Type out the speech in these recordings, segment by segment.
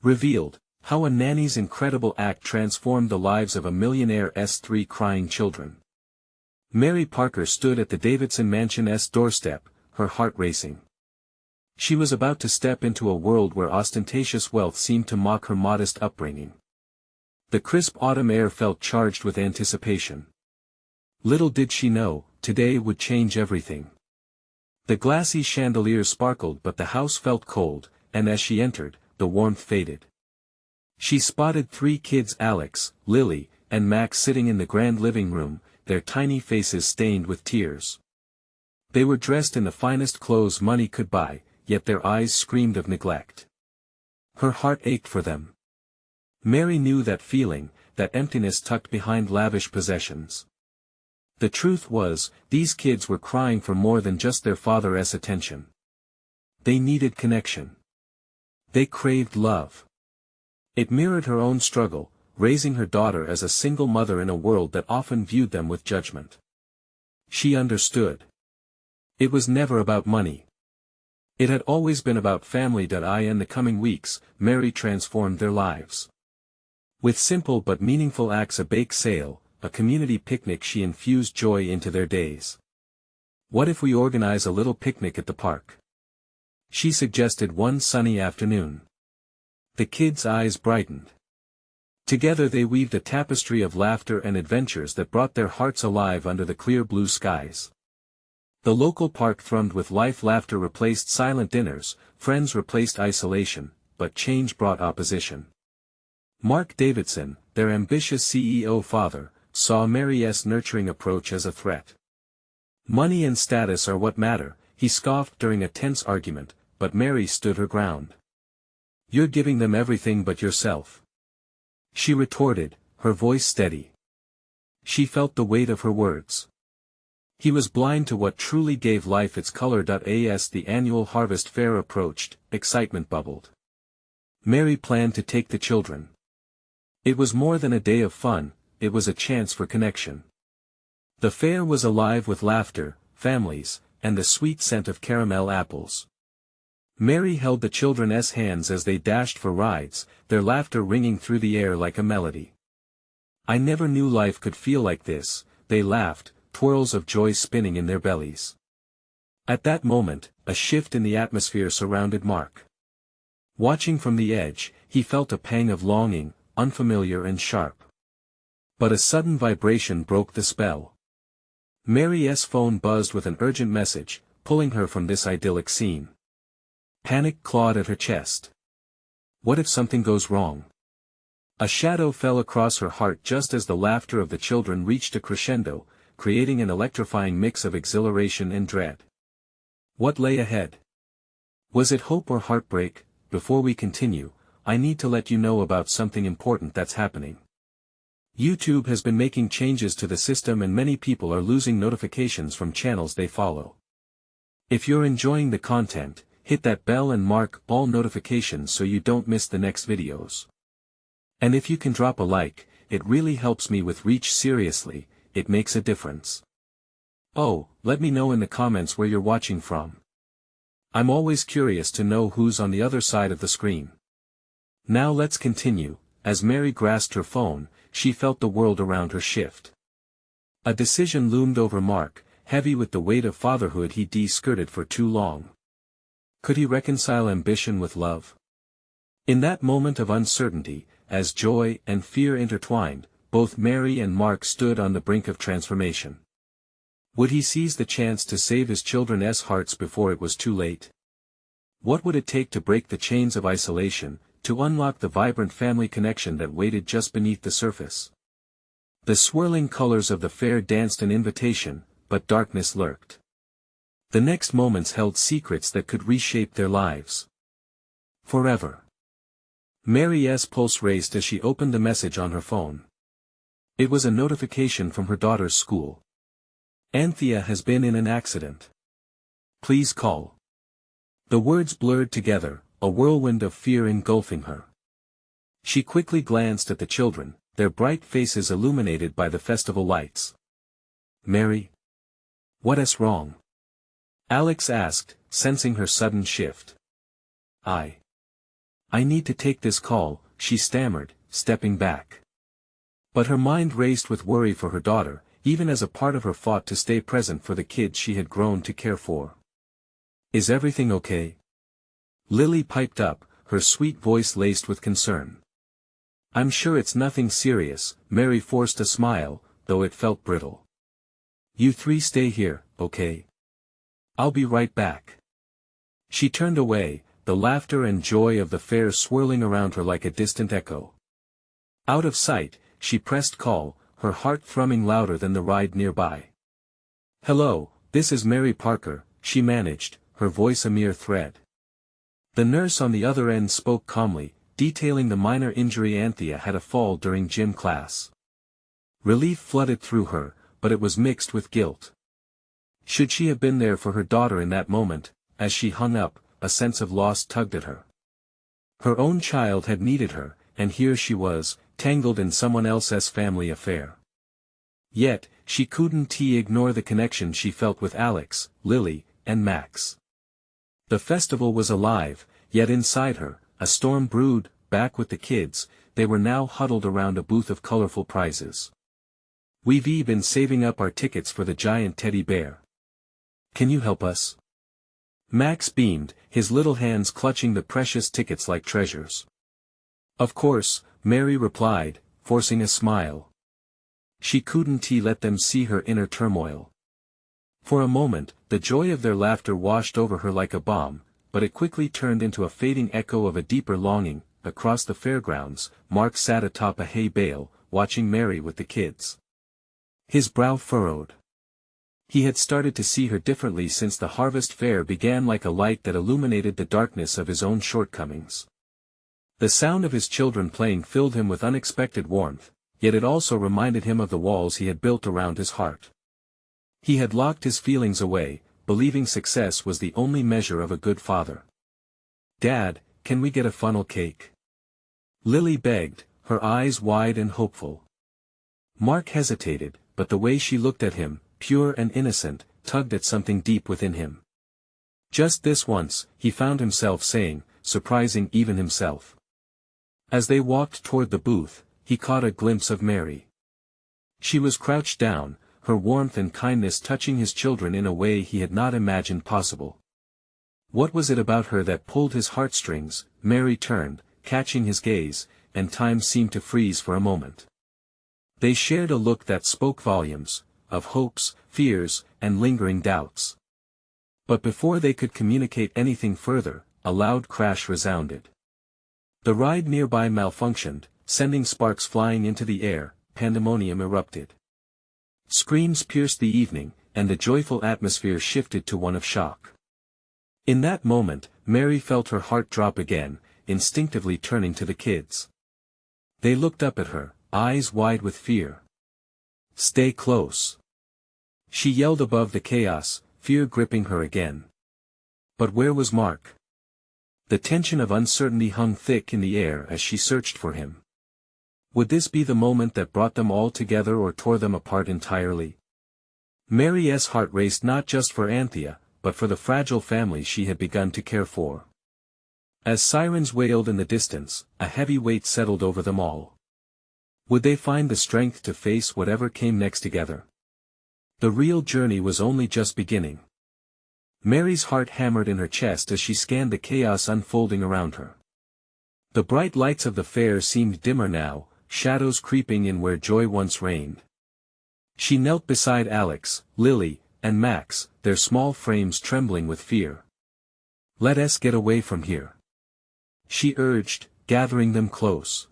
Revealed, how a nanny's incredible act transformed the lives of a millionaire's three crying children. Mary Parker stood at the Davidson mansion's doorstep, her heart racing. She was about to step into a world where ostentatious wealth seemed to mock her modest upbringing. The crisp autumn air felt charged with anticipation. Little did she know, today would change everything. The glassy chandeliers sparkled but the house felt cold, and as she entered, the warmth faded. She spotted three kids, Alex, Lily, and Max, sitting in the grand living room, their tiny faces stained with tears. They were dressed in the finest clothes money could buy, yet their eyes screamed of neglect. Her heart ached for them. Mary knew that feeling, that emptiness tucked behind lavish possessions. The truth was, these kids were crying for more than just their father's attention. They needed connection. They craved love. It mirrored her own struggle, raising her daughter as a single mother in a world that often viewed them with judgment. She understood. It was never about money. It had always been about family. In the coming weeks, Mary transformed their lives. With simple but meaningful acts, a bake sale, a community picnic, she infused joy into their days. What if we organize a little picnic at the park? She suggested one sunny afternoon. The kids' eyes brightened. Together they weaved a tapestry of laughter and adventures that brought their hearts alive under the clear blue skies. The local park thrummed with life. Laughter replaced silent dinners, friends replaced isolation, but change brought opposition. Mark Davidson, their ambitious CEO father, saw Mary's nurturing approach as a threat. Money and status are what matter, he scoffed during a tense argument, but Mary stood her ground. You're giving them everything but yourself, she retorted, her voice steady. She felt the weight of her words. He was blind to what truly gave life its color. As the annual harvest fair approached, excitement bubbled. Mary planned to take the children. It was more than a day of fun, it was a chance for connection. The fair was alive with laughter, families, and the sweet scent of caramel apples. Mary held the children's hands as they dashed for rides, their laughter ringing through the air like a melody. I never knew life could feel like this, they laughed, twirls of joy spinning in their bellies. At that moment, a shift in the atmosphere surrounded Mark. Watching from the edge, he felt a pang of longing, unfamiliar and sharp. But a sudden vibration broke the spell. Mary's phone buzzed with an urgent message, pulling her from this idyllic scene. Panic clawed at her chest. What if something goes wrong? A shadow fell across her heart just as the laughter of the children reached a crescendo, creating an electrifying mix of exhilaration and dread. What lay ahead? Was it hope or heartbreak? Before we continue, I need to let you know about something important that's happening. YouTube has been making changes to the system and many people are losing notifications from channels they follow. If you're enjoying the content, hit that bell and mark all notifications so you don't miss the next videos. And if you can drop a like, it really helps me with reach. Seriously, it makes a difference. Oh, let me know in the comments where you're watching from. I'm always curious to know who's on the other side of the screen. Now let's continue. As Mary grasped her phone, she felt the world around her shift. A decision loomed over Mark, heavy with the weight of fatherhood he'd skirted for too long. Could he reconcile ambition with love? In that moment of uncertainty, as joy and fear intertwined, both Mary and Mark stood on the brink of transformation. Would he seize the chance to save his children's hearts before it was too late? What would it take to break the chains of isolation, to unlock the vibrant family connection that waited just beneath the surface? The swirling colors of the fair danced an invitation, but darkness lurked. The next moments held secrets that could reshape their lives forever. Mary's pulse raced as she opened the message on her phone. It was a notification from her daughter's school. Anthea has been in an accident. Please call. The words blurred together, a whirlwind of fear engulfing her. She quickly glanced at the children, their bright faces illuminated by the festival lights. Mary? What's wrong? Alex asked, sensing her sudden shift. I need to take this call, she stammered, stepping back. But her mind raced with worry for her daughter, even as a part of her fought to stay present for the kids she had grown to care for. Is everything okay? Lily piped up, her sweet voice laced with concern. I'm sure it's nothing serious, Mary forced a smile, though it felt brittle. You three stay here, okay? I'll be right back. She turned away, the laughter and joy of the fair swirling around her like a distant echo. Out of sight, she pressed call, her heart thrumming louder than the ride nearby. Hello, this is Mary Parker, she managed, her voice a mere thread. The nurse on the other end spoke calmly, detailing the minor injury Anthea had a fall during gym class. Relief flooded through her, but it was mixed with guilt. Should she have been there for her daughter in that moment? As she hung up, a sense of loss tugged at her. Her own child had needed her, and here she was, tangled in someone else's family affair. Yet, she couldn't ignore the connection she felt with Alex, Lily, and Max. The festival was alive, yet inside her, a storm brewed. Back with the kids, they were now huddled around a booth of colorful prizes. We've been saving up our tickets for the giant teddy bear. Can you help us? Max beamed, his little hands clutching the precious tickets like treasures. Of course, Mary replied, forcing a smile. She couldn't let them see her inner turmoil. For a moment, the joy of their laughter washed over her like a bomb, but it quickly turned into a fading echo of a deeper longing. Across the fairgrounds, Mark sat atop a hay bale, watching Mary with the kids. His brow furrowed. He had started to see her differently since the harvest fair began, like a light that illuminated the darkness of his own shortcomings. The sound of his children playing filled him with unexpected warmth, yet it also reminded him of the walls he had built around his heart. He had locked his feelings away, believing success was the only measure of a good father. Dad, can we get a funnel cake? Lily begged, her eyes wide and hopeful. Mark hesitated, but the way she looked at him, pure and innocent, tugged at something deep within him. Just this once, he found himself saying, surprising even himself. As they walked toward the booth, he caught a glimpse of Mary. She was crouched down, her warmth and kindness touching his children in a way he had not imagined possible. What was it about her that pulled his heartstrings? Mary turned, catching his gaze, and time seemed to freeze for a moment. They shared a look that spoke volumes, of hopes, fears, and lingering doubts. But before they could communicate anything further, a loud crash resounded. The ride nearby malfunctioned, sending sparks flying into the air. Pandemonium erupted. Screams pierced the evening, and the joyful atmosphere shifted to one of shock. In that moment, Mary felt her heart drop again, instinctively turning to the kids. They looked up at her, eyes wide with fear. Stay close. She yelled above the chaos, fear gripping her again. But where was Mark? The tension of uncertainty hung thick in the air as she searched for him. Would this be the moment that brought them all together or tore them apart entirely? Mary's heart raced not just for Anthea, but for the fragile family she had begun to care for. As sirens wailed in the distance, a heavy weight settled over them all. Would they find the strength to face whatever came next together? The real journey was only just beginning. Mary's heart hammered in her chest as she scanned the chaos unfolding around her. The bright lights of the fair seemed dimmer now, shadows creeping in where joy once reigned. She knelt beside Alex, Lily, and Max, their small frames trembling with fear. Let us get away from here, she urged, gathering them close.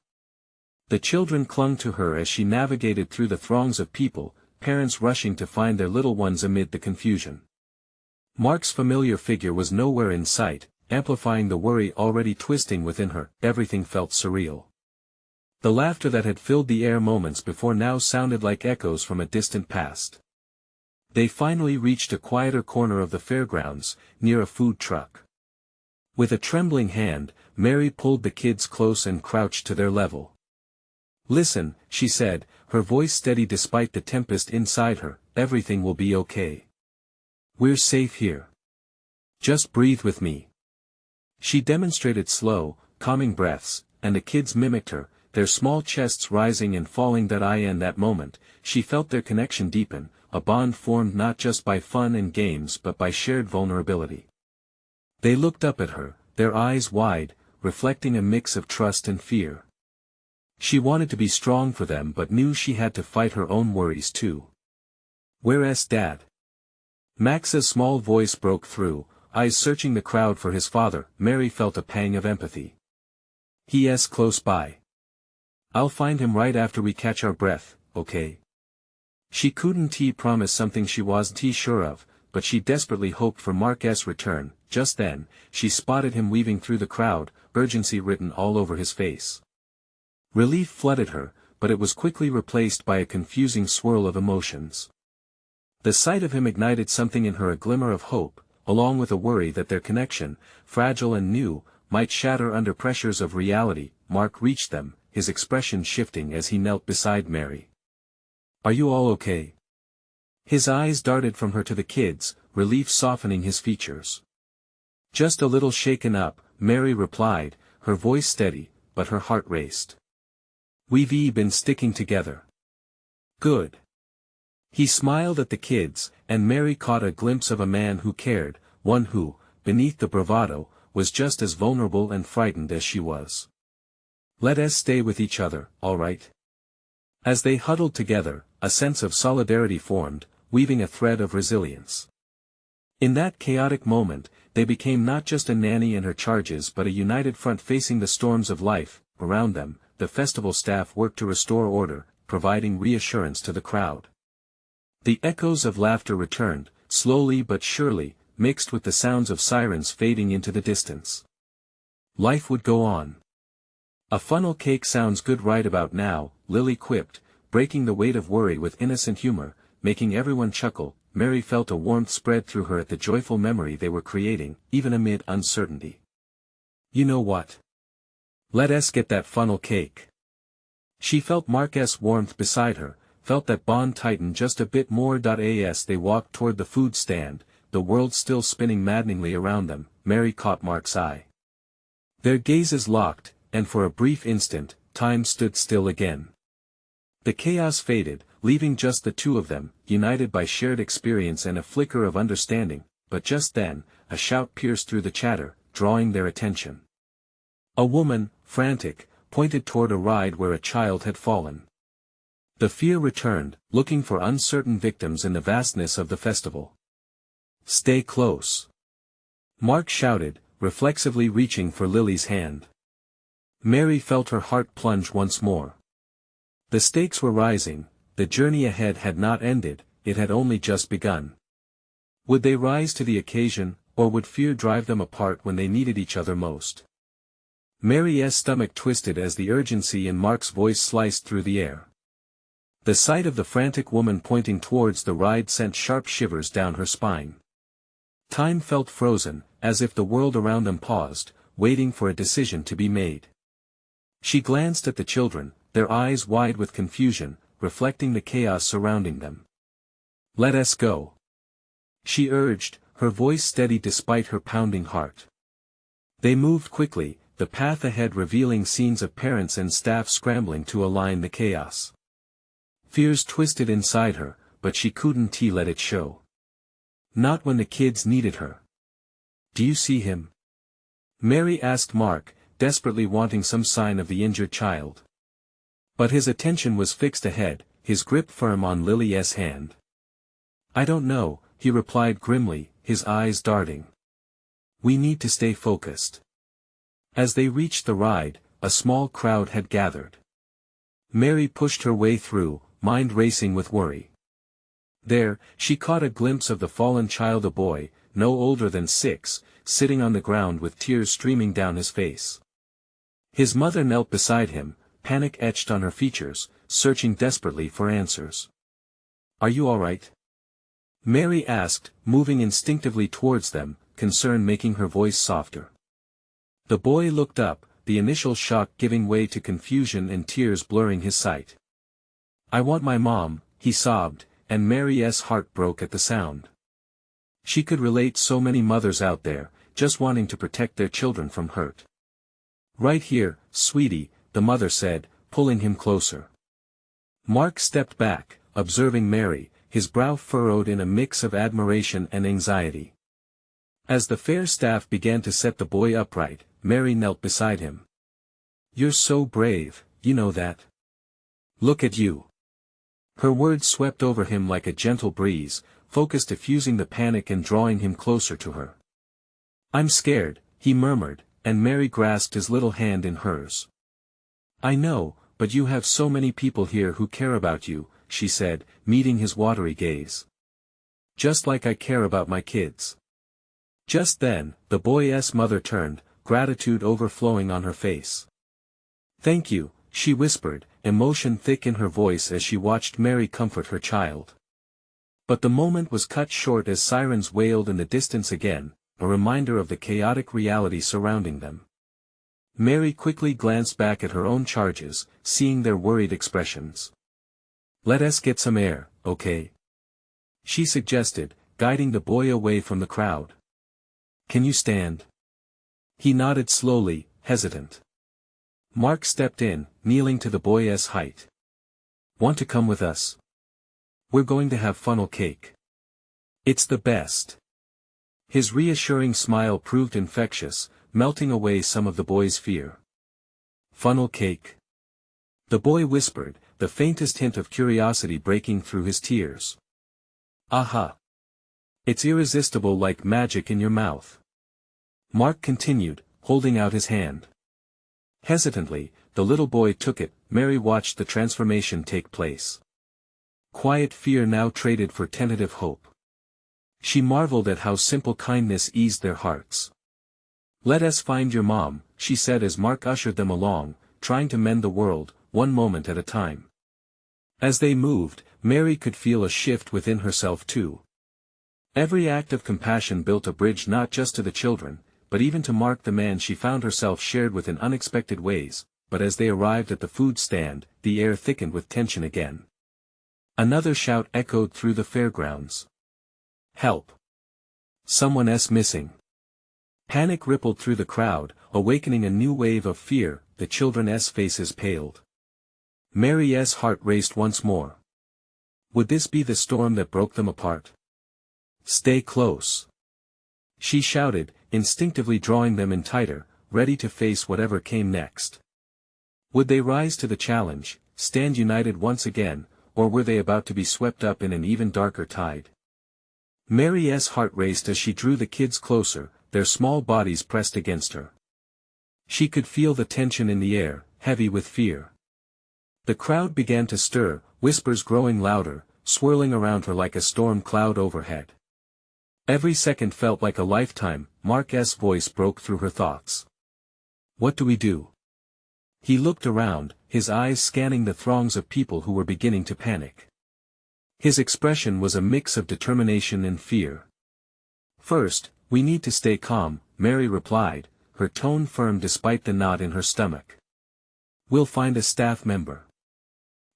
The children clung to her as she navigated through the throngs of people, parents rushing to find their little ones amid the confusion. Mark's familiar figure was nowhere in sight, amplifying the worry already twisting within her. Everything felt surreal. The laughter that had filled the air moments before now sounded like echoes from a distant past. They finally reached a quieter corner of the fairgrounds, near a food truck. With a trembling hand, Mary pulled the kids close and crouched to their level. Listen, she said, her voice steady despite the tempest inside her, everything will be okay. We're safe here. Just breathe with me. She demonstrated slow, calming breaths, and the kids mimicked her, their small chests rising and falling. In that moment, she felt their connection deepen, a bond formed not just by fun and games but by shared vulnerability. They looked up at her, their eyes wide, reflecting a mix of trust and fear. She wanted to be strong for them but knew she had to fight her own worries too. "Where's Dad?" Max's small voice broke through, eyes searching the crowd for his father. Mary felt a pang of empathy. "He's close by. I'll find him right after we catch our breath, okay?" She couldn't promise something she wasn't sure of, but she desperately hoped for Mark's return. Just then, she spotted him weaving through the crowd, urgency written all over his face. Relief flooded her, but it was quickly replaced by a confusing swirl of emotions. The sight of him ignited something in her, a glimmer of hope, along with a worry that their connection, fragile and new, might shatter under pressures of reality. Mark reached them, his expression shifting as he knelt beside Mary. "Are you all okay?" His eyes darted from her to the kids, relief softening his features. "Just a little shaken up," Mary replied, her voice steady, but her heart raced. "We've been sticking together." "Good." He smiled at the kids, and Mary caught a glimpse of a man who cared, one who, beneath the bravado, was just as vulnerable and frightened as she was. "Let us stay with each other, all right?" As they huddled together, a sense of solidarity formed, weaving a thread of resilience. In that chaotic moment, they became not just a nanny and her charges but a united front facing the storms of life. Around them, the festival staff worked to restore order, providing reassurance to the crowd. The echoes of laughter returned, slowly but surely, mixed with the sounds of sirens fading into the distance. Life would go on. "A funnel cake sounds good right about now," Lily quipped, breaking the weight of worry with innocent humor, making everyone chuckle. Mary felt a warmth spread through her at the joyful memory they were creating, even amid uncertainty. "You know what? Let us get that funnel cake." She felt Mark's warmth beside her, felt that bond tighten just a bit more. As they walked toward the food stand, the world still spinning maddeningly around them, Mary caught Mark's eye. Their gazes locked, and for a brief instant, time stood still again. The chaos faded, leaving just the two of them, united by shared experience and a flicker of understanding. But just then, a shout pierced through the chatter, drawing their attention. A woman, frantic, pointed toward a ride where a child had fallen. The fear returned, looking for uncertain victims in the vastness of the festival. "Stay close!" Mark shouted, reflexively reaching for Lily's hand. Mary felt her heart plunge once more. The stakes were rising, the journey ahead had not ended, it had only just begun. Would they rise to the occasion, or would fear drive them apart when they needed each other most? Mary's stomach twisted as the urgency in Mark's voice sliced through the air. The sight of the frantic woman pointing towards the ride sent sharp shivers down her spine. Time felt frozen, as if the world around them paused, waiting for a decision to be made. She glanced at the children, their eyes wide with confusion, reflecting the chaos surrounding them. "Let us go," she urged, her voice steady despite her pounding heart. They moved quickly, the path ahead revealing scenes of parents and staff scrambling to align the chaos. Fears twisted inside her, but she couldn't let it show. Not when the kids needed her. "Do you see him?" Mary asked Mark, desperately wanting some sign of the injured child. But his attention was fixed ahead, his grip firm on Lily's hand. "I don't know," he replied grimly, his eyes darting. "We need to stay focused." As they reached the ride, a small crowd had gathered. Mary pushed her way through, mind racing with worry. There, she caught a glimpse of the fallen child, a boy, no older than 6, sitting on the ground with tears streaming down his face. His mother knelt beside him, panic etched on her features, searching desperately for answers. "Are you all right?" Mary asked, moving instinctively towards them, concern making her voice softer. The boy looked up, the initial shock giving way to confusion and tears blurring his sight. "I want my mom," he sobbed, and Mary's heart broke at the sound. She could relate so many mothers out there, just wanting to protect their children from hurt. Right here, sweetie, the mother said, pulling him closer. Mark stepped back, observing Mary, his brow furrowed in a mix of admiration and anxiety. As the fair staff began to set the boy upright, Mary knelt beside him. "You're so brave, you know that. Look at you." Her words swept over him like a gentle breeze, focused diffusing the panic and drawing him closer to her. "I'm scared," he murmured, and Mary grasped his little hand in hers. "I know, but you have so many people here who care about you," she said, meeting his watery gaze. "Just like I care about my kids." Just then, the boy's mother turned, gratitude overflowing on her face. "Thank you," she whispered, emotion thick in her voice as she watched Mary comfort her child. But the moment was cut short as sirens wailed in the distance again, a reminder of the chaotic reality surrounding them. Mary quickly glanced back at her own charges, seeing their worried expressions. "Let us get some air, okay?" she suggested, guiding the boy away from the crowd. "Can you stand?" He nodded slowly, hesitant. Mark stepped in, kneeling to the boy's height. "Want to come with us? We're going to have funnel cake. It's the best." His reassuring smile proved infectious, melting away some of the boy's fear. "Funnel cake?" the boy whispered, the faintest hint of curiosity breaking through his tears. "Aha! It's irresistible like magic in your mouth." Mark continued, holding out his hand. Hesitantly, the little boy took it. Mary watched the transformation take place. Quiet fear now traded for tentative hope. She marveled at how simple kindness eased their hearts. "Let us find your mom," she said as Mark ushered them along, trying to mend the world, one moment at a time. As they moved, Mary could feel a shift within herself too. Every act of compassion built a bridge not just to the children, but even to Mark the man she found herself shared with in unexpected ways. But as they arrived at the food stand, the air thickened with tension again. Another shout echoed through the fairgrounds. "Help! Someone's missing!" Panic rippled through the crowd, awakening a new wave of fear. The children's faces paled. Mary's heart raced once more. Would this be the storm that broke them apart? "Stay close!" she shouted, instinctively drawing them in tighter, ready to face whatever came next. Would they rise to the challenge, stand united once again, or were they about to be swept up in an even darker tide? Mary's heart raced as she drew the kids closer, their small bodies pressed against her. She could feel the tension in the air, heavy with fear. The crowd began to stir, whispers growing louder, swirling around her like a storm cloud overhead. Every second felt like a lifetime. Mark's voice broke through her thoughts. "What do we do?" He looked around, his eyes scanning the throngs of people who were beginning to panic. His expression was a mix of determination and fear. "First, we need to stay calm," Mary replied, her tone firm despite the knot in her stomach. "We'll find a staff member.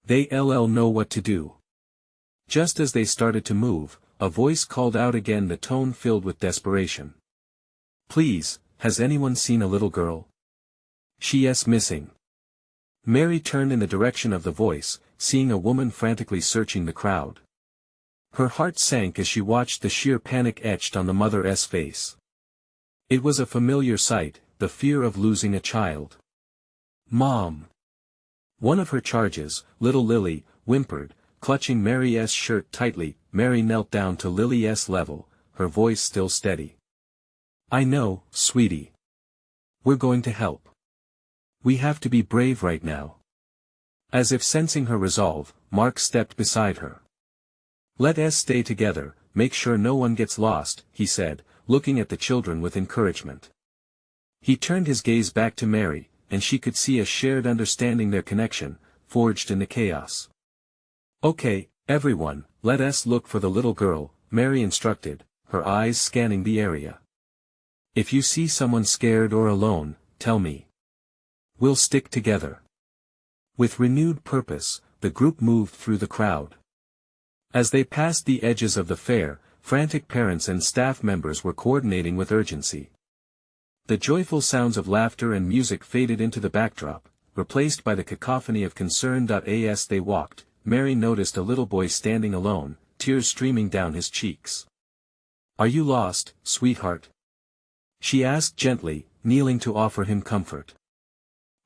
They'll know what to do." Just as they started to move, a voice called out again, the tone filled with desperation. "Please, has anyone seen a little girl? She's missing." Mary turned in the direction of the voice, seeing a woman frantically searching the crowd. Her heart sank as she watched the sheer panic etched on the mother's face. It was a familiar sight, the fear of losing a child. "Mom!" One of her charges, little Lily, whimpered, clutching Mary's shirt tightly. Mary knelt down to Lily's level, her voice still steady. "I know, sweetie. We're going to help. We have to be brave right now." As if sensing her resolve, Mark stepped beside her. "Let us stay together, make sure no one gets lost," he said, looking at the children with encouragement. He turned his gaze back to Mary, and she could see a shared understanding, their connection, forged in the chaos. "Okay, everyone, let us look for the little girl," Mary instructed, her eyes scanning the area. "If you see someone scared or alone, tell me. We'll stick together." With renewed purpose, the group moved through the crowd. As they passed the edges of the fair, frantic parents and staff members were coordinating with urgency. The joyful sounds of laughter and music faded into the backdrop, replaced by the cacophony of concern. As they walked, Mary noticed a little boy standing alone, tears streaming down his cheeks. "Are you lost, sweetheart?" she asked gently, kneeling to offer him comfort.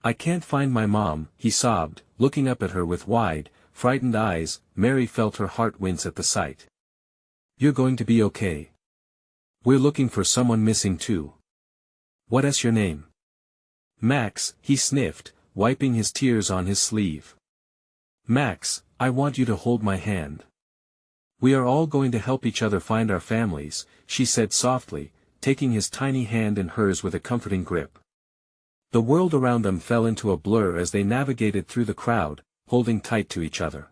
"I can't find my mom," he sobbed, looking up at her with wide, frightened eyes. Mary felt her heart wince at the sight. "You're going to be okay. We're looking for someone missing too. What's your name?" "Max," he sniffed, wiping his tears on his sleeve. "Max, I want you to hold my hand. We are all going to help each other find our families," she said softly, taking his tiny hand in hers with a comforting grip. The world around them fell into a blur as they navigated through the crowd, holding tight to each other.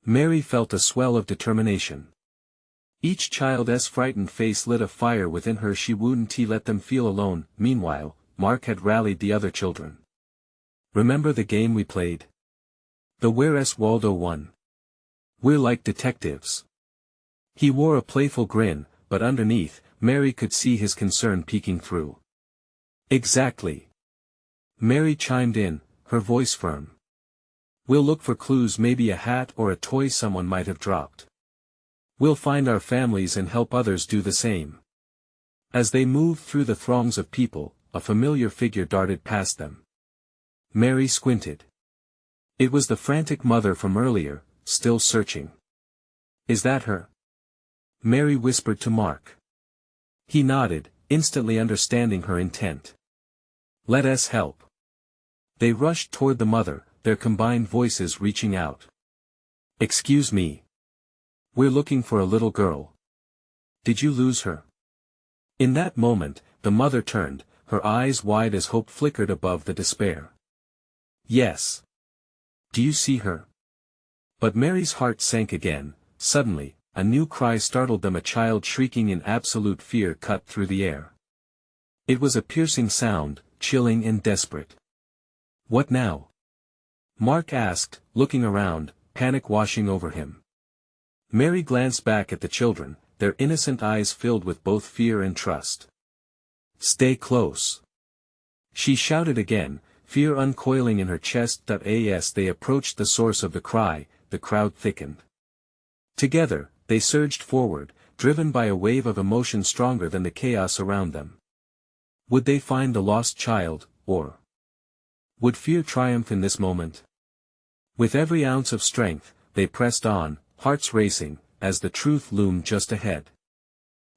Mary felt a swell of determination. Each child's frightened face lit a fire within her. She wouldn't let them feel alone. Meanwhile, Mark had rallied the other children. "Remember the game we played? The Where's Waldo one? We're like detectives." He wore a playful grin, but underneath, Mary could see his concern peeking through. "Exactly." Mary chimed in, her voice firm. "We'll look for clues, maybe a hat or a toy someone might have dropped. We'll find our families and help others do the same." As they moved through the throngs of people, a familiar figure darted past them. Mary squinted. It was the frantic mother from earlier, still searching. "Is that her?" Mary whispered to Mark. He nodded, instantly understanding her intent. "Let us help." They rushed toward the mother, their combined voices reaching out. "Excuse me. We're looking for a little girl. Did you lose her?" In that moment, the mother turned, her eyes wide as hope flickered above the despair. "Yes. Do you see her?" But Mary's heart sank again. Suddenly, a new cry startled them. A child shrieking in absolute fear cut through the air. It was a piercing sound, chilling and desperate. "What now?" Mark asked, looking around, panic washing over him. Mary glanced back at the children, their innocent eyes filled with both fear and trust. "Stay close," she shouted again, fear uncoiling in her chest. As they approached the source of the cry, the crowd thickened. Together, they surged forward, driven by a wave of emotion stronger than the chaos around them. Would they find the lost child, or would fear triumph in this moment? With every ounce of strength, they pressed on, hearts racing, as the truth loomed just ahead.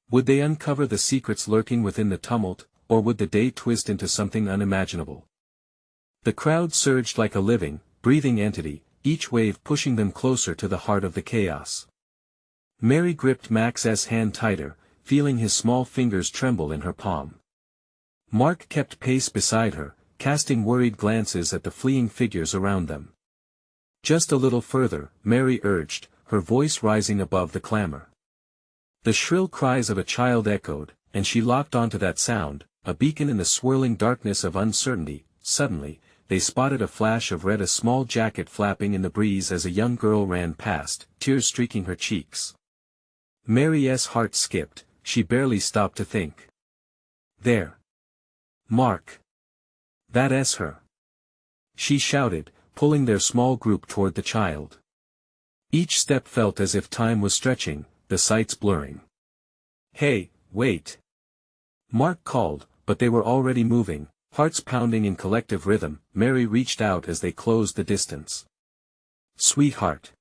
Would they uncover the secrets lurking within the tumult, or would the day twist into something unimaginable? The crowd surged like a living, breathing entity, each wave pushing them closer to the heart of the chaos. Mary gripped Max's hand tighter, feeling his small fingers tremble in her palm. Mark kept pace beside her, casting worried glances at the fleeing figures around them. "Just a little further," Mary urged, her voice rising above the clamor. The shrill cries of a child echoed, and she locked onto that sound, a beacon in the swirling darkness of uncertainty. Suddenly, they spotted a flash of red, a small jacket flapping in the breeze as a young girl ran past, tears streaking her cheeks. Mary's heart skipped, she barely stopped to think. "There! Mark! That's her!" she shouted, pulling their small group toward the child. Each step felt as if time was stretching, the sights blurring. "Hey, wait!" Mark called, but they were already moving, hearts pounding in collective rhythm. Mary reached out as they closed the distance. "Sweetheart!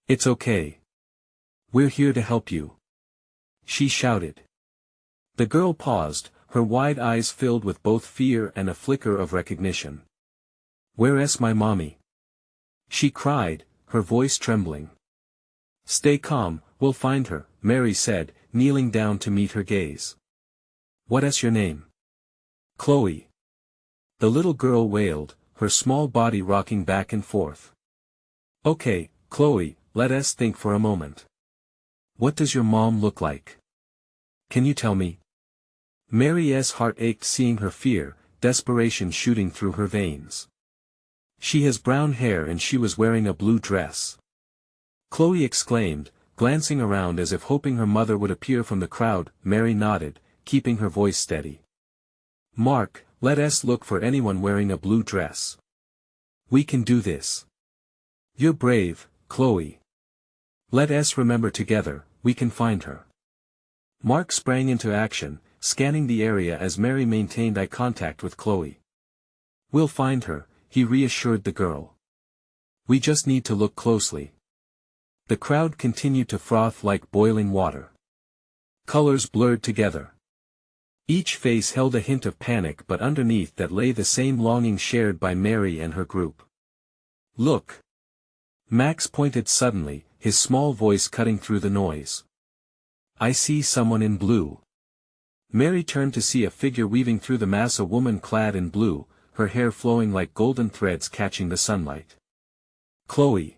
It's okay. We're here to help you," she shouted. The girl paused, her wide eyes filled with both fear and a flicker of recognition. "Where's my mommy?" she cried, her voice trembling. "Stay calm, we'll find her," Mary said, kneeling down to meet her gaze. "What's your name?" "Chloe." The little girl wailed, her small body rocking back and forth. "Okay, Chloe, let us think for a moment. What does your mom look like? Can you tell me?" Mary's heart ached seeing her fear, desperation shooting through her veins. "She has brown hair and she was wearing a blue dress," Chloe exclaimed, glancing around as if hoping her mother would appear from the crowd. Mary nodded, keeping her voice steady. Mark, let us look for anyone wearing a blue dress. We can do this. You're brave, Chloe. Let us remember together, we can find her. Mark sprang into action, scanning the area as Mary maintained eye contact with Chloe. We'll find her, he reassured the girl. We just need to look closely. The crowd continued to froth like boiling water. Colors blurred together. Each face held a hint of panic, but underneath that lay the same longing shared by Mary and her group. Look! Max pointed suddenly, his small voice cutting through the noise. I see someone in blue. Mary turned to see a figure weaving through the mass, a woman clad in blue, her hair flowing like golden threads catching the sunlight. Chloe!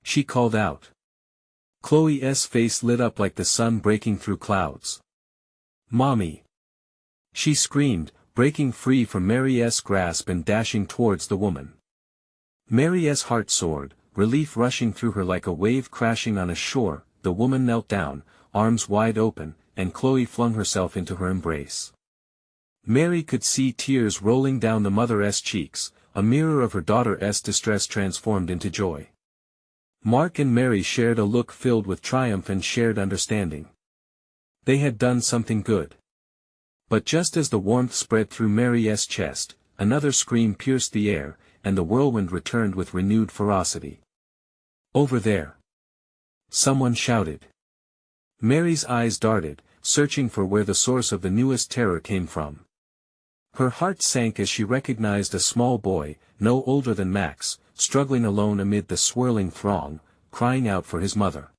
She called out. Chloe's face lit up like the sun breaking through clouds. Mommy! She screamed, breaking free from Mary's grasp and dashing towards the woman. Mary's heart soared, relief rushing through her like a wave crashing on a shore. The woman knelt down, arms wide open, and Chloe flung herself into her embrace. Mary could see tears rolling down the mother's cheeks, a mirror of her daughter's distress transformed into joy. Mark and Mary shared a look filled with triumph and shared understanding. They had done something good. But just as the warmth spread through Mary's chest, another scream pierced the air, and the whirlwind returned with renewed ferocity. Over there! Someone shouted. Mary's eyes darted, searching for where the source of the newest terror came from. Her heart sank as she recognized a small boy, no older than Max, struggling alone amid the swirling throng, crying out for his mother.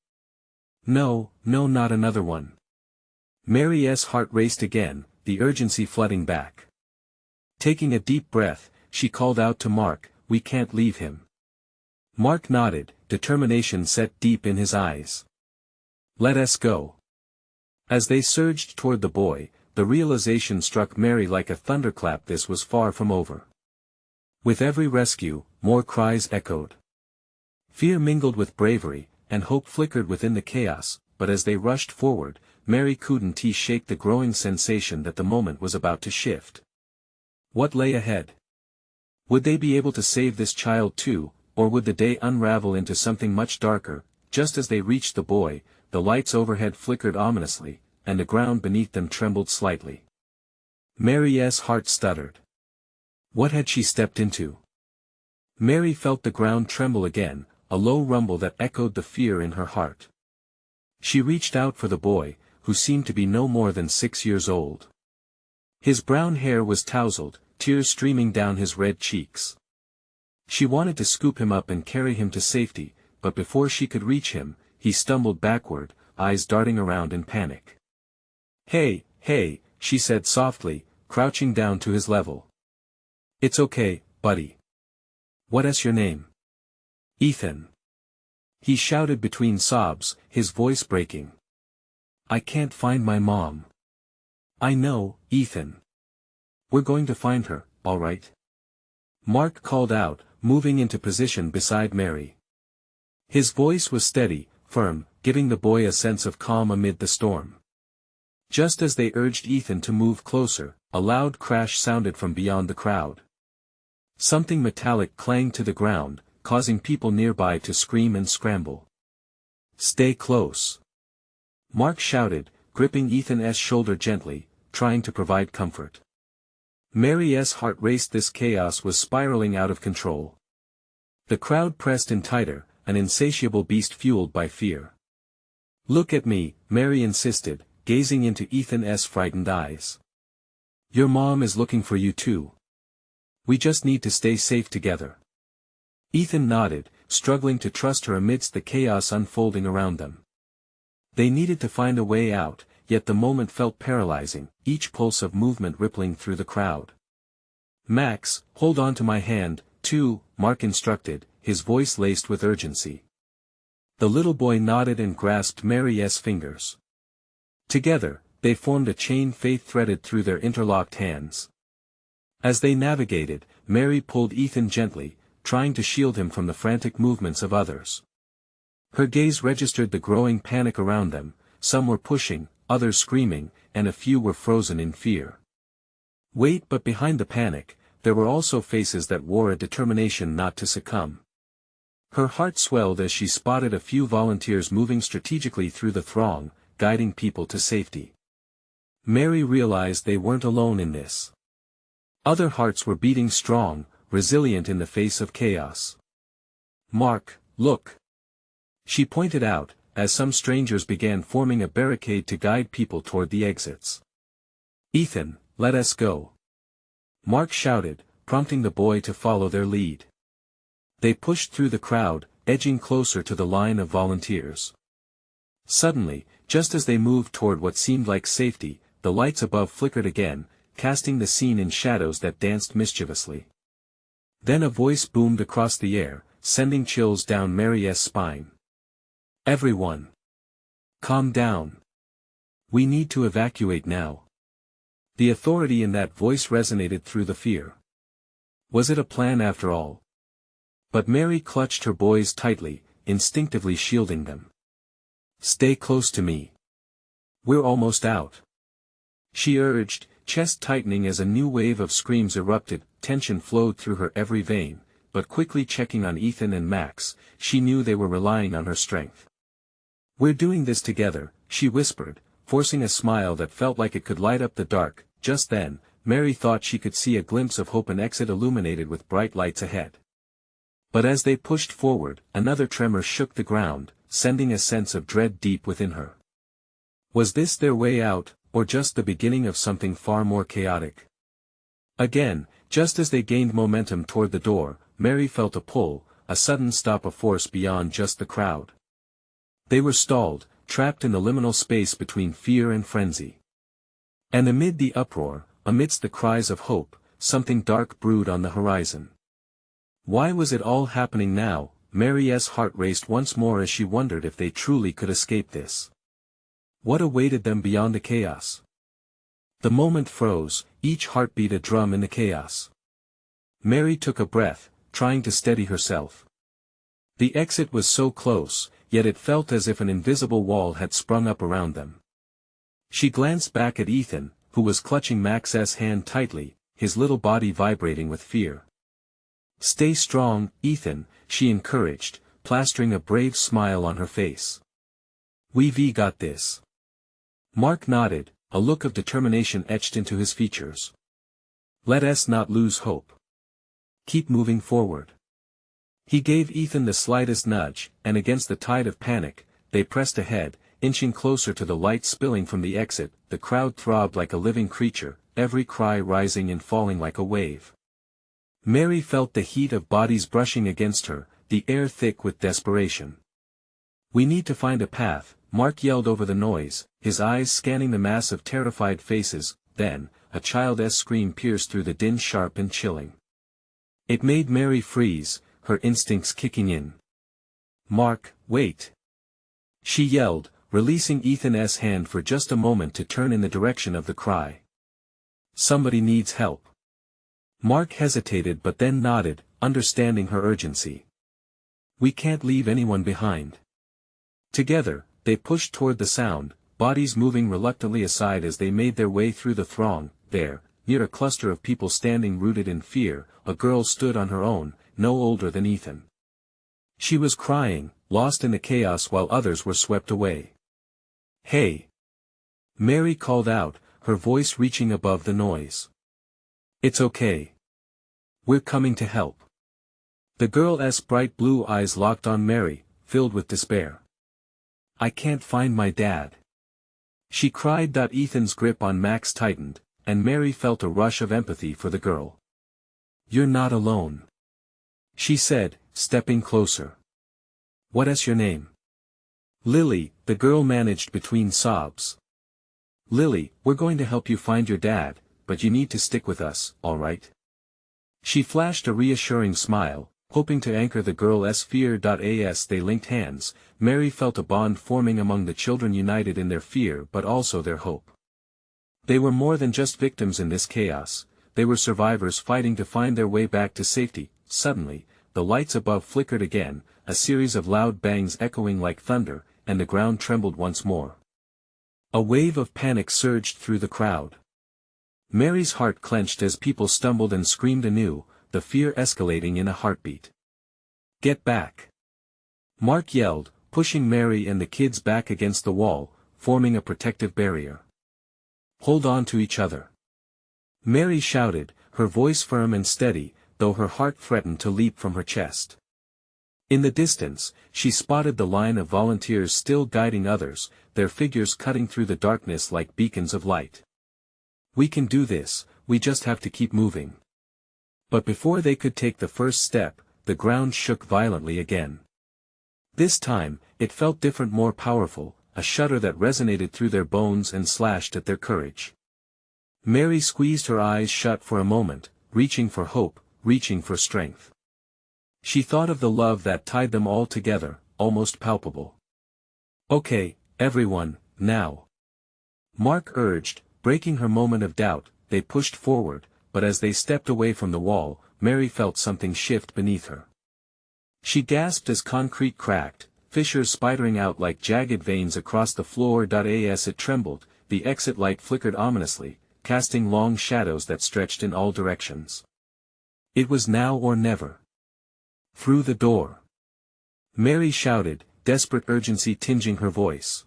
No, no, not another one. Mary's heart raced again, the urgency flooding back. Taking a deep breath, she called out to Mark, we can't leave him. Mark nodded, determination set deep in his eyes. Let us go. As they surged toward the boy, the realization struck Mary like a thunderclap: this was far from over. With every rescue, more cries echoed. Fear mingled with bravery, and hope flickered within the chaos, but as they rushed forward, Mary couldn't shake the growing sensation that the moment was about to shift. What lay ahead? Would they be able to save this child too, or would the day unravel into something much darker? Just as they reached the boy, the lights overhead flickered ominously, and the ground beneath them trembled slightly. Mary's heart stuttered. What had she stepped into? Mary felt the ground tremble again, a low rumble that echoed the fear in her heart. She reached out for the boy, who seemed to be no more than 6 years old. His brown hair was tousled, tears streaming down his red cheeks. She wanted to scoop him up and carry him to safety, but before she could reach him, he stumbled backward, eyes darting around in panic. Hey, hey, she said softly, crouching down to his level. It's okay, buddy. What's your name? Ethan. He shouted between sobs, his voice breaking. I can't find my mom. I know, Ethan. We're going to find her, all right? Mark called out, moving into position beside Mary. His voice was steady, firm, giving the boy a sense of calm amid the storm. Just as they urged Ethan to move closer, a loud crash sounded from beyond the crowd. Something metallic clanged to the ground, causing people nearby to scream and scramble. Stay close. Mark shouted, gripping Ethan's shoulder gently, trying to provide comfort. Mary's heart raced. This chaos was spiraling out of control. The crowd pressed in tighter, an insatiable beast fueled by fear. Look at me, Mary insisted, gazing into Ethan's frightened eyes. Your mom is looking for you too. We just need to stay safe together. Ethan nodded, struggling to trust her amidst the chaos unfolding around them. They needed to find a way out, yet the moment felt paralyzing, each pulse of movement rippling through the crowd. Max, hold on to my hand, too, Mark instructed, his voice laced with urgency. The little boy nodded and grasped Mary's fingers. Together, they formed a chain faith threaded through their interlocked hands. As they navigated, Mary pulled Ethan gently, trying to shield him from the frantic movements of others. Her gaze registered the growing panic around them, some were pushing, others screaming, and a few were frozen in fear. Wait, but behind the panic, there were also faces that wore a determination not to succumb. Her heart swelled as she spotted a few volunteers moving strategically through the throng, guiding people to safety. Mary realized they weren't alone in this. Other hearts were beating strong, resilient in the face of chaos. "Mark, look!" she pointed out, as some strangers began forming a barricade to guide people toward the exits. "Ethan, let us go!" Mark shouted, prompting the boy to follow their lead. They pushed through the crowd, edging closer to the line of volunteers. Suddenly, just as they moved toward what seemed like safety, the lights above flickered again, casting the scene in shadows that danced mischievously. Then a voice boomed across the air, sending chills down Mary's spine. "Everyone! Calm down. We need to evacuate now." The authority in that voice resonated through the fear. Was it a plan after all? But Mary clutched her boys tightly, instinctively shielding them. "Stay close to me. We're almost out," she urged, chest tightening as a new wave of screams erupted. Tension flowed through her every vein, but quickly checking on Ethan and Max, she knew they were relying on her strength. "We're doing this together," she whispered, forcing a smile that felt like it could light up the dark. Just then, Mary thought she could see a glimpse of hope, an exit illuminated with bright lights ahead. But as they pushed forward, another tremor shook the ground, sending a sense of dread deep within her. Was this their way out, or just the beginning of something far more chaotic? Again, just as they gained momentum toward the door, Mary felt a pull, a sudden stop, a force beyond just the crowd. They were stalled, trapped in the liminal space between fear and frenzy. And amid the uproar, amidst the cries of hope, something dark brewed on the horizon. Why was it all happening now? Mary's heart raced once more as she wondered if they truly could escape this. What awaited them beyond the chaos? The moment froze, each heartbeat a drum in the chaos. Mary took a breath, trying to steady herself. The exit was so close, yet it felt as if an invisible wall had sprung up around them. She glanced back at Ethan, who was clutching Max's hand tightly, his little body vibrating with fear. "Stay strong, Ethan," she encouraged, plastering a brave smile on her face. "We've got this." Mark nodded, a look of determination etched into his features. "Let us not lose hope. Keep moving forward." He gave Ethan the slightest nudge, and against the tide of panic, they pressed ahead, inching closer to the light spilling from the exit. The crowd throbbed like a living creature, every cry rising and falling like a wave. Mary felt the heat of bodies brushing against her, the air thick with desperation. "We need to find a path," Mark yelled over the noise, his eyes scanning the mass of terrified faces. Then, a child's scream pierced through the din, sharp and chilling. It made Mary freeze, her instincts kicking in. "Mark, wait!" she yelled, releasing Ethan's hand for just a moment to turn in the direction of the cry. "Somebody needs help." Mark hesitated but then nodded, understanding her urgency. "We can't leave anyone behind." Together, they pushed toward the sound, bodies moving reluctantly aside as they made their way through the throng. There, near a cluster of people standing rooted in fear, a girl stood on her own, no older than Ethan. She was crying, lost in the chaos while others were swept away. "Hey!" Mary called out, her voice reaching above the noise. "It's okay. We're coming to help." The girl's bright blue eyes locked on Mary, filled with despair. "I can't find my dad," she cried. Ethan's grip on Max tightened, and Mary felt a rush of empathy for the girl. "You're not alone," she said, stepping closer. "What's your name?" "Lily," the girl managed between sobs. "Lily, we're going to help you find your dad, but you need to stick with us, all right?" She flashed a reassuring smile, hoping to anchor the girl's fear. As they linked hands, Mary felt a bond forming among the children, united in their fear but also their hope. They were more than just victims in this chaos, they were survivors fighting to find their way back to safety. Suddenly, the lights above flickered again, a series of loud bangs echoing like thunder, and the ground trembled once more. A wave of panic surged through the crowd. Mary's heart clenched as people stumbled and screamed anew, the fear escalating in a heartbeat. "Get back!" Mark yelled, pushing Mary and the kids back against the wall, forming a protective barrier. "Hold on to each other!" Mary shouted, her voice firm and steady, though her heart threatened to leap from her chest. In the distance, she spotted the line of volunteers still guiding others, their figures cutting through the darkness like beacons of light. "We can do this, we just have to keep moving." But before they could take the first step, the ground shook violently again. This time, it felt different, more powerful, a shudder that resonated through their bones and slashed at their courage. Mary squeezed her eyes shut for a moment, reaching for hope, reaching for strength. She thought of the love that tied them all together, almost palpable. "Okay, everyone, now," Mark urged, breaking her moment of doubt. They pushed forward, but as they stepped away from the wall, Mary felt something shift beneath her. She gasped as concrete cracked, fissures spidering out like jagged veins across the floor. As it trembled, the exit light flickered ominously, casting long shadows that stretched in all directions. It was now or never. "Through the door!" Mary shouted, desperate urgency tinging her voice.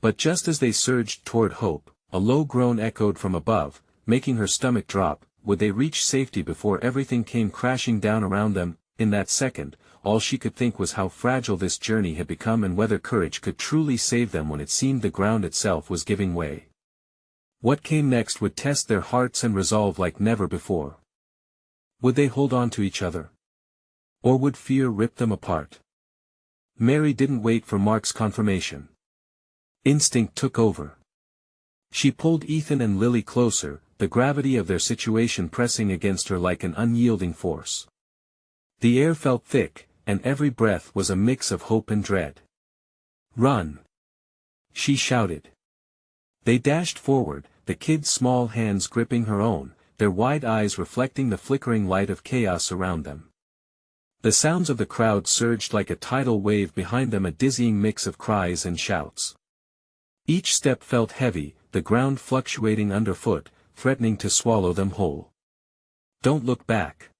But just as they surged toward hope, a low groan echoed from above, making her stomach drop. Would they reach safety before everything came crashing down around them? In that second, all she could think was how fragile this journey had become and whether courage could truly save them when it seemed the ground itself was giving way. What came next would test their hearts and resolve like never before. Would they hold on to each other? Or would fear rip them apart? Mary didn't wait for Mark's confirmation. Instinct took over. She pulled Ethan and Lily closer, the gravity of their situation pressing against her like an unyielding force. The air felt thick, and every breath was a mix of hope and dread. "Run!" she shouted. They dashed forward, the kid's small hands gripping her own, their wide eyes reflecting the flickering light of chaos around them. The sounds of the crowd surged like a tidal wave behind them, a dizzying mix of cries and shouts. Each step felt heavy, the ground fluctuating underfoot, threatening to swallow them whole. "Don't look back!"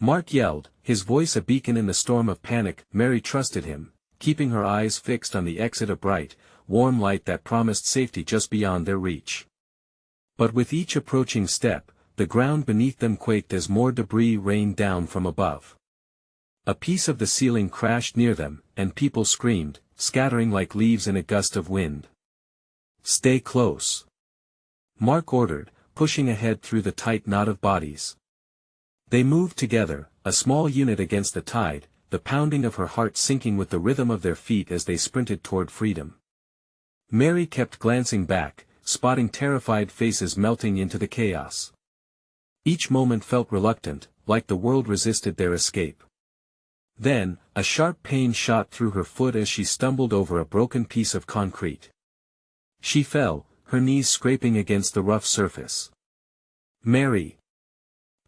Mark yelled, his voice a beacon in the storm of panic. Mary trusted him, keeping her eyes fixed on the exit, a bright, warm light that promised safety just beyond their reach. But with each approaching step, the ground beneath them quaked as more debris rained down from above. A piece of the ceiling crashed near them, and people screamed, scattering like leaves in a gust of wind. "Stay close," Mark ordered, pushing ahead through the tight knot of bodies. They moved together, a small unit against the tide, the pounding of her heart syncing with the rhythm of their feet as they sprinted toward freedom. Mary kept glancing back, spotting terrified faces melting into the chaos. Each moment felt reluctant, like the world resisted their escape. Then, a sharp pain shot through her foot as she stumbled over a broken piece of concrete. She fell, her knees scraping against the rough surface. "Mary!"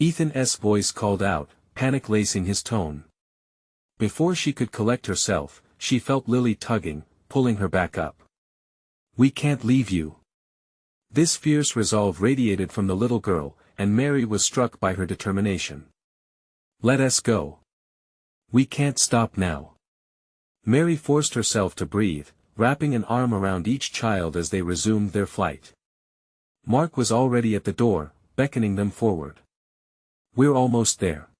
Ethan's voice called out, panic lacing his tone. Before she could collect herself, she felt Lily tugging, pulling her back up. "We can't leave you." This fierce resolve radiated from the little girl, and Mary was struck by her determination. "Let us go. We can't stop now." Mary forced herself to breathe, wrapping an arm around each child as they resumed their flight. Mark was already at the door, beckoning them forward. "We're almost there."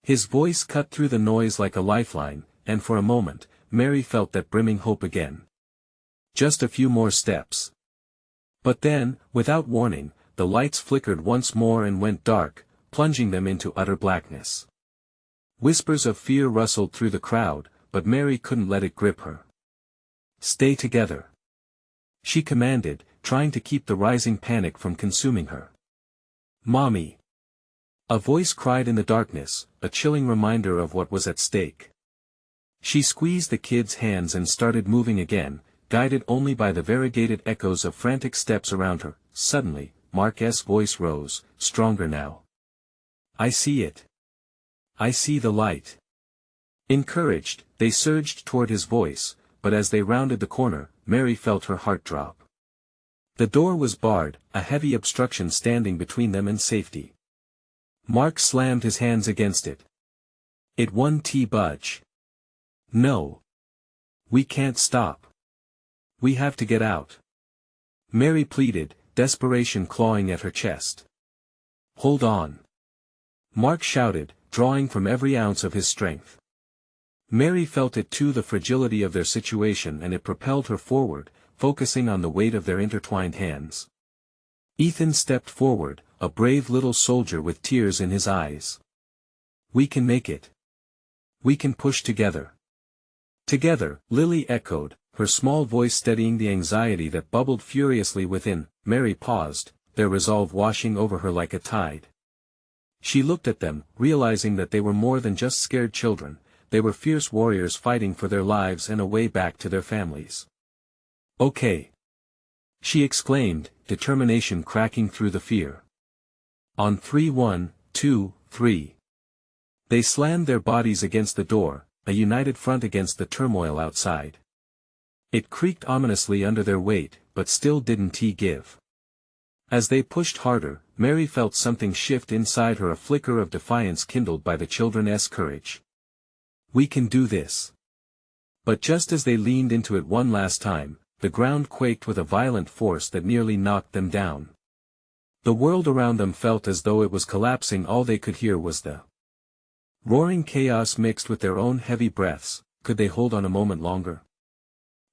His voice cut through the noise like a lifeline, and for a moment, Mary felt that brimming hope again. Just a few more steps. But then, without warning, the lights flickered once more and went dark, plunging them into utter blackness. Whispers of fear rustled through the crowd, but Mary couldn't let it grip her. "Stay together," she commanded, trying to keep the rising panic from consuming her. "Mommy!" a voice cried in the darkness, a chilling reminder of what was at stake. She squeezed the kid's hands and started moving again, guided only by the variegated echoes of frantic steps around her. Suddenly, Mark's voice rose, stronger now. "I see it. I see the light." Encouraged, they surged toward his voice, but as they rounded the corner, Mary felt her heart drop. The door was barred, a heavy obstruction standing between them and safety. Mark slammed his hands against it. It won't budge. No. We can't stop. We have to get out. Mary pleaded, desperation clawing at her chest. Hold on. Mark shouted, drawing from every ounce of his strength. Mary felt it too, the fragility of their situation, and it propelled her forward, focusing on the weight of their intertwined hands. Ethan stepped forward, a brave little soldier with tears in his eyes. We can make it. We can push together. Together, Lily echoed, her small voice steadying the anxiety that bubbled furiously within. Mary paused, their resolve washing over her like a tide. She looked at them, realizing that they were more than just scared children, they were fierce warriors fighting for their lives and a way back to their families. Okay. She exclaimed, determination cracking through the fear. On 3, 1, 2, 3. They slammed their bodies against the door, a united front against the turmoil outside. It creaked ominously under their weight, but still didn't give. As they pushed harder, Mary felt something shift inside her, a flicker of defiance kindled by the children's courage. We can do this. But just as they leaned into it one last time, the ground quaked with a violent force that nearly knocked them down. The world around them felt as though it was collapsing. All they could hear was the roaring chaos mixed with their own heavy breaths. Could they hold on a moment longer?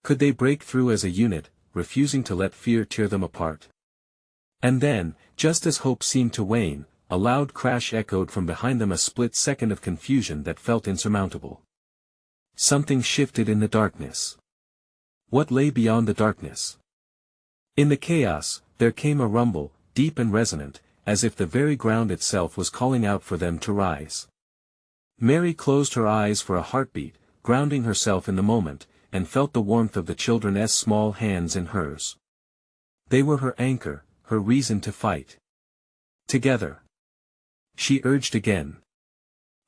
Could they break through as a unit, refusing to let fear tear them apart? And then, just as hope seemed to wane, a loud crash echoed from behind them, a split second of confusion that felt insurmountable. Something shifted in the darkness. What lay beyond the darkness? In the chaos, there came a rumble, deep and resonant, as if the very ground itself was calling out for them to rise. Mary closed her eyes for a heartbeat, grounding herself in the moment, and felt the warmth of the children's small hands in hers. They were her anchor, her reason to fight. Together. She urged again.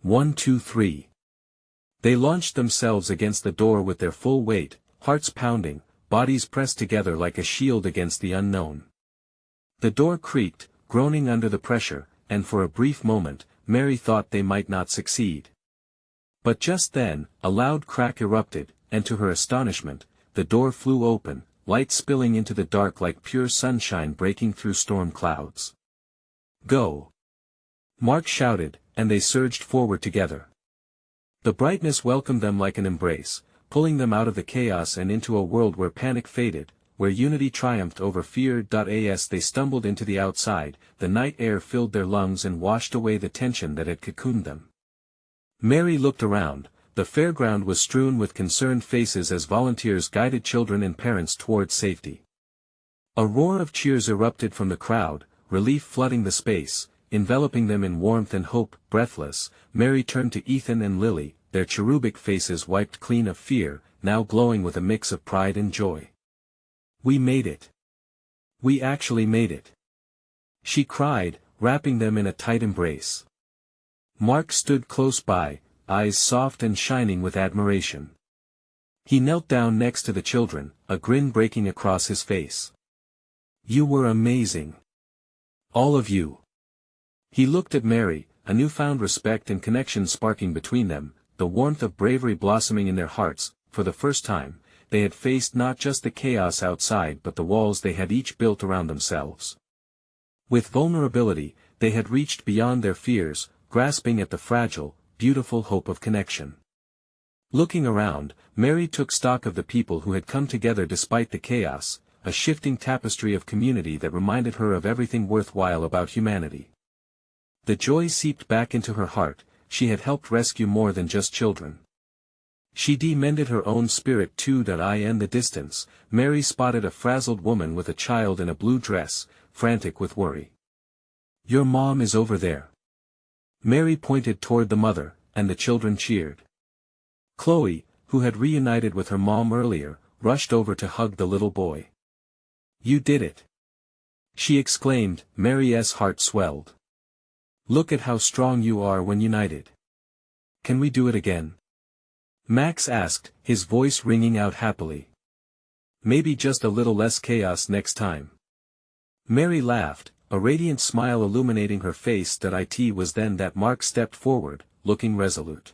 1, 2, 3. They launched themselves against the door with their full weight, hearts pounding, bodies pressed together like a shield against the unknown. The door creaked, groaning under the pressure, and for a brief moment, Mary thought they might not succeed. But just then, a loud crack erupted, and to her astonishment, the door flew open, light spilling into the dark like pure sunshine breaking through storm clouds. Go! Mark shouted, and they surged forward together. The brightness welcomed them like an embrace, pulling them out of the chaos and into a world where panic faded, where unity triumphed over fear. As they stumbled into the outside, the night air filled their lungs and washed away the tension that had cocooned them. Mary looked around. The fairground was strewn with concerned faces as volunteers guided children and parents towards safety. A roar of cheers erupted from the crowd, relief flooding the space, enveloping them in warmth and hope. Breathless, Mary turned to Ethan and Lily, their cherubic faces wiped clean of fear, now glowing with a mix of pride and joy. We made it. We actually made it. She cried, wrapping them in a tight embrace. Mark stood close by, eyes soft and shining with admiration. He knelt down next to the children, a grin breaking across his face. You were amazing. All of you. He looked at Mary, a newfound respect and connection sparking between them, the warmth of bravery blossoming in their hearts. For the first time, they had faced not just the chaos outside but the walls they had each built around themselves. With vulnerability, they had reached beyond their fears, grasping at the fragile, beautiful hope of connection. Looking around, Mary took stock of the people who had come together despite the chaos, a shifting tapestry of community that reminded her of everything worthwhile about humanity. The joy seeped back into her heart. She had helped rescue more than just children. She mended her own spirit too. In the distance, Mary spotted a frazzled woman with a child in a blue dress, frantic with worry. Your mom is over there. Mary pointed toward the mother, and the children cheered. Chloe, who had reunited with her mom earlier, rushed over to hug the little boy. You did it! She exclaimed. Mary's heart swelled. Look at how strong you are when united. Can we do it again? Max asked, his voice ringing out happily. Maybe just a little less chaos next time. Mary laughed, a radiant smile illuminating her face. It was then that Mark stepped forward, looking resolute.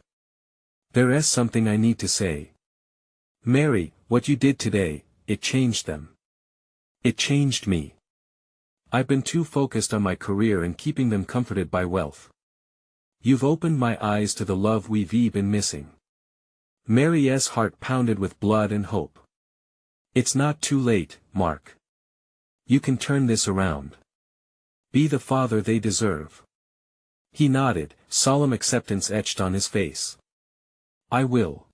"There's something I need to say. Mary, what you did today, it changed them. It changed me. I've been too focused on my career and keeping them comforted by wealth. You've opened my eyes to the love we've been missing." Mary's heart pounded with blood and hope. "It's not too late, Mark. You can turn this around. Be the father they deserve." He nodded, solemn acceptance etched on his face. "I will.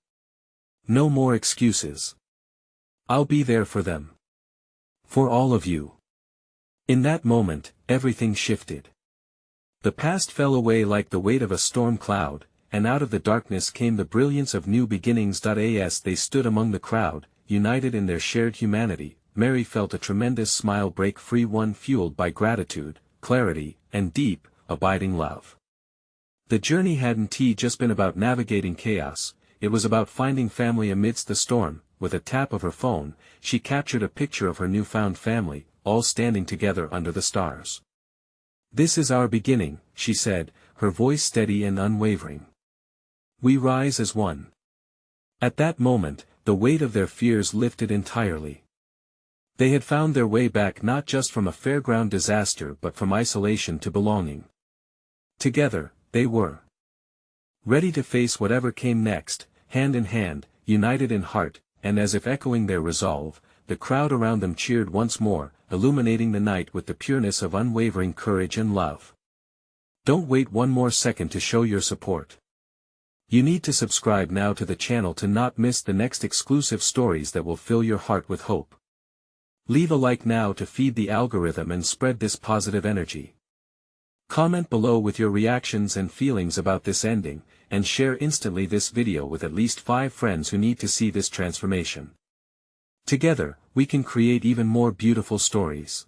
No more excuses. I'll be there for them. For all of you." In that moment, everything shifted. The past fell away like the weight of a storm cloud, and out of the darkness came the brilliance of new beginnings. As they stood among the crowd, united in their shared humanity, Mary felt a tremendous smile break free, one fueled by gratitude, clarity, and deep, abiding love. The journey hadn't just been about navigating chaos, it was about finding family amidst the storm. With a tap of her phone, she captured a picture of her newfound family, all standing together under the stars. "This is our beginning," she said, her voice steady and unwavering. "We rise as one." At that moment, the weight of their fears lifted entirely. They had found their way back not just from a fairground disaster but from isolation to belonging. Together, they were ready to face whatever came next, hand in hand, united in heart, and as if echoing their resolve, the crowd around them cheered once more, illuminating the night with the pureness of unwavering courage and love. Don't wait one more second to show your support. You need to subscribe now to the channel to not miss the next exclusive stories that will fill your heart with hope. Leave a like now to feed the algorithm and spread this positive energy. Comment below with your reactions and feelings about this ending, and share instantly this video with at least 5 friends who need to see this transformation. Together, we can create even more beautiful stories.